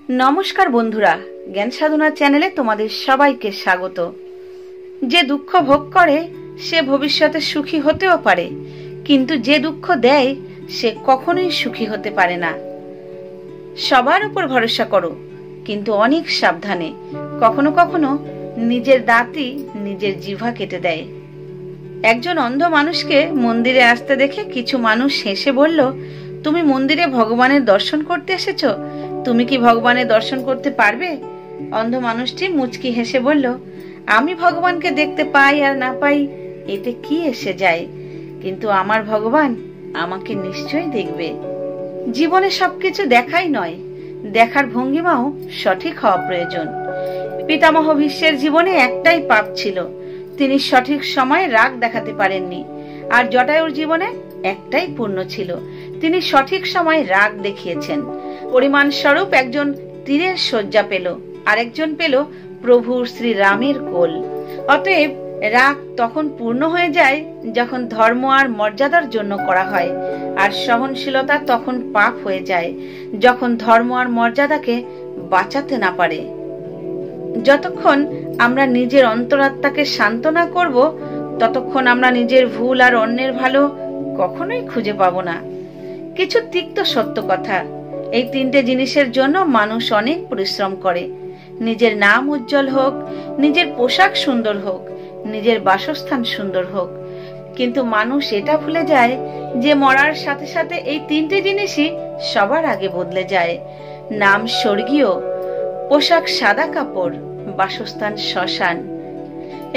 নমস্কার বন্ধুরা, জ্ঞান সাধনা চ্যানেলে তোমাদের সবাইকে স্বাগত। যে দুঃখ ভোগ করে সে ভবিষ্যতে সুখী হতেও পারে, কিন্তু যে দুঃখ দেয় সে কখনোই সুখী হতে পারে না। সবার উপর ভরসা করো, কিন্তু অনেক সাবধানে। কখনো কখনো নিজের দাঁতই নিজের জিহ্বা কেটে দেয়। একজন অন্ধ মানুষকে মন্দিরে আসতে দেখে কিছু মানুষ হেসে বলল, তুমি মন্দিরে ভগবানের দর্শন করতে এসেছো, তুমি কি ভগবানের দর্শন করতে পারবে? অন্ধ মানুষটি মুচকি হেসে বলল, আমি ভগবানকে দেখতে পাই আর না পাই এতে কি এসে যায়, কিন্তু আমার ভগবান আমাকে নিশ্চয়ই দেখবে। জীবনে সবকিছু দেখাই নয়, দেখার ভঙ্গিমাও সঠিক হওয়া প্রয়োজন। পিতামহ ভীষ্মের জীবনে একটাই পাপ ছিল, তিনি সঠিক সময়ে রাগ দেখাতে পারেননি। আর জটায়ুর জীবনে একটাই পুণ্য ছিল, তিনি সঠিক সময়ে রাগ দেখিয়েছেন। পরিমাণ স্বরূপ একজন তীরের শয্যা পেল, আরেকজন পেল প্রভু শ্রী রামের কোল। অতএব রাগ তখন পূর্ণ হয়ে যায় যখন ধর্ম আর মর্যাদার জন্য করা হয়, আর সহনশীলতা তখন পাপ হয়ে যায় যখন ধর্ম আর মর্যাদাকে বাঁচাতে না পারে। যতক্ষণ আমরা নিজের অন্তরাত্মাকে শান্ত না করব, ততক্ষণ আমরা নিজের ভুল আর অন্যের ভালো কখনোই খুঁজে পাবো না। কিছু তিক্ত সত্য কথা, এই তিনটে জিনিসের জন্য মানুষ অনেক পরিশ্রম করে। নিজের নাম উজ্জ্বল হোক, নিজের পোশাক সুন্দর হোক, নিজের বাসস্থান সুন্দর হোক, কিন্তু মানুষ এটা ভুলে যায় যে মরার সাথে সাথে এই তিনটে জিনিসই সবার আগে বদলে যায়। নাম স্বর্গীয়, পোশাক সাদা কাপড়, বাসস্থান শ্মশান।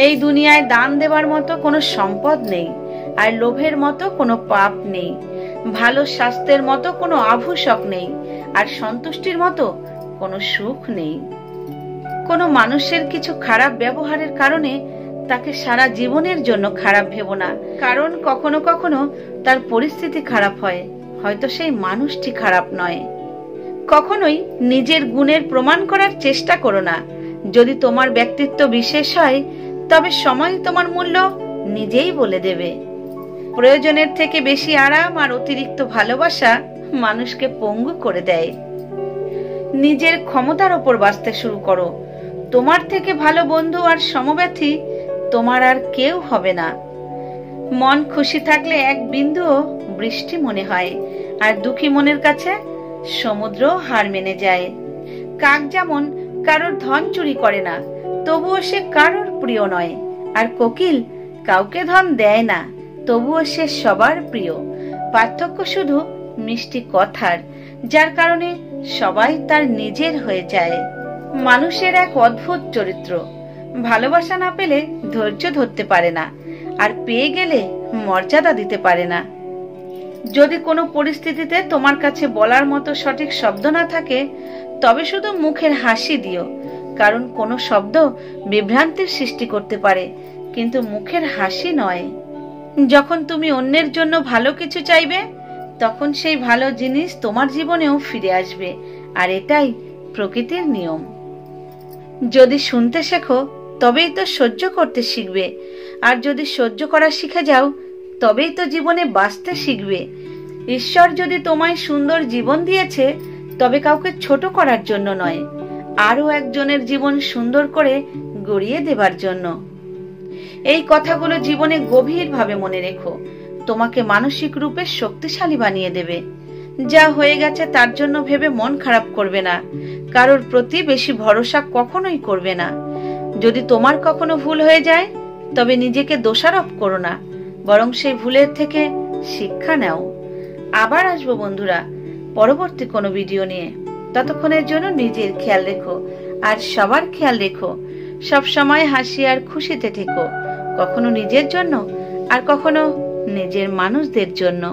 এই দুনিয়ায় দান দেবার মতো কোনো সম্পদ নেই, আর লোভের মতো কোনো পাপ নেই। ভালো স্বাস্থ্যের মতো কোনো আভূষক নেই, আর সন্তুষ্টির মতো কোনো সুখ নেই। কোনো মানুষের কিছু খারাপ ব্যবহারের কারণে তাকে সারা জীবনের জন্য খারাপ ভেবো না, কারণ কখনো কখনো তার পরিস্থিতি খারাপ হয়, হয়তো সেই মানুষটি খারাপ নয়। কখনোই নিজের গুণের প্রমাণ করার চেষ্টা করো না। যদি তোমার ব্যক্তিত্ব বিশেষ হয়, তবে সময় তোমার মূল্য নিজেই বলে দেবে। প্রয়োজনের থেকে বেশি আরাম আর অতিরিক্ত ভালোবাসা মানুষকে পঙ্গু করে দেয়। নিজের ক্ষমতার ওপর বাঁচতে শুরু করো। তোমার থেকে ভালো বন্ধু আর সমব্যথী তোমার আর কেউ হবে না। মন খুশি থাকলে এক বিন্দুও বৃষ্টি মনে হয়, আর দুঃখী মনের কাছে সমুদ্র হার মেনে যায়। কাক যেমন কারোর ধন চুরি করে না, তবুও সে কারোর প্রিয় নয়। আর কোকিল কাউকে ধন দেয় না, তবুও সে সবার প্রিয়। পার্থক্য শুধু মিষ্টি কথার, যার কারণে সবাই তার নিজের হয়ে যায়। মানুষের এক অদ্ভুত চরিত্র, ভালোবাসা না পেলে ধৈর্য ধরতে পারে না, আর পেয়ে গেলে মর্যাদা দিতে পারে না। যদি কোনো পরিস্থিতিতে তোমার কাছে বলার মতো সঠিক শব্দ না থাকে, তবে শুধু মুখের হাসি দিও, কারণ কোনো শব্দ বিভ্রান্তির সৃষ্টি করতে পারে, কিন্তু মুখের হাসি নয়। যখন তুমি অন্যের জন্য ভালো কিছু চাইবে, তখন সেই ভালো জিনিস তোমার জীবনেও ফিরে আসবে, আর এটাই প্রকৃতির নিয়ম। যদি শুনতে শেখো, তবেই তো সহ্য করতে শিখবে, আর যদি সহ্য করা শিখে যাও, তবেই তো জীবনে বাঁচতে শিখবে। ঈশ্বর যদি তোমায় সুন্দর জীবন দিয়েছে, তবে কাউকে ছোট করার জন্য নয়, আরো একজনের জীবন সুন্দর করে গড়িয়ে দেবার জন্য। এই কথাগুলো জীবনে গভীরভাবে মনে রেখো, তোমাকে মানসিক রূপে শক্তিশালী বানিয়ে দেবে। যা হয়ে গেছে তার জন্য ভেবে মন খারাপ করবে না, কারোর প্রতি বেশি ভরসা কখনোই করবে না। যদি তোমার কখনো ভুল হয়ে যায়, তবে নিজেকে দোষারোপ করো না, বরং সেই ভুলের থেকে শিক্ষা নাও। আবার আসবো বন্ধুরা পরবর্তী কোনো ভিডিও নিয়ে। ততক্ষণের জন্য নিজের খেয়াল রেখো, আর সবার খেয়াল রেখো। সব সময় হাসি আর খুশিতে থেকো, কখনো নিজের জন্য আর কখনো নিজের মানুষদের জন্য।